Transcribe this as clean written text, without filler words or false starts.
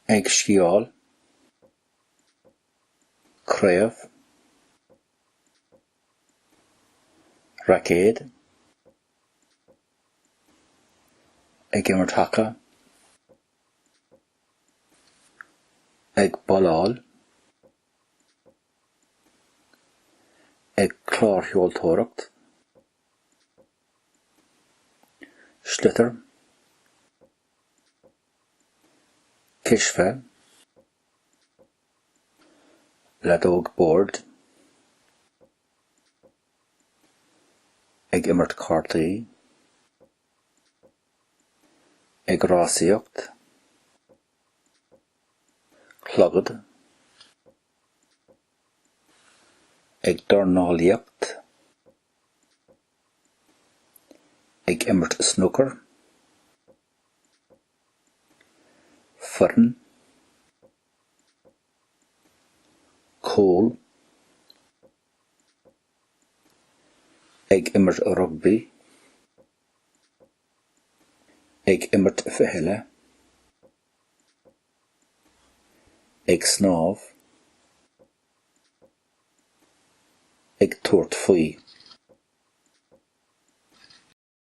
ag sciáil, craobh, racéad, ag imirtheacha, ag boláil, ag clártheoltóireacht, sliotar, cisfeadh, ladóg board, ag imirt cartaí, ag rásaíocht, clogad, ag dornálaíocht, ag imirt snooker, foireann, cóil, ag imirt rugby, ag imirt fithiile, ag snámh, ag tabhairt faoi.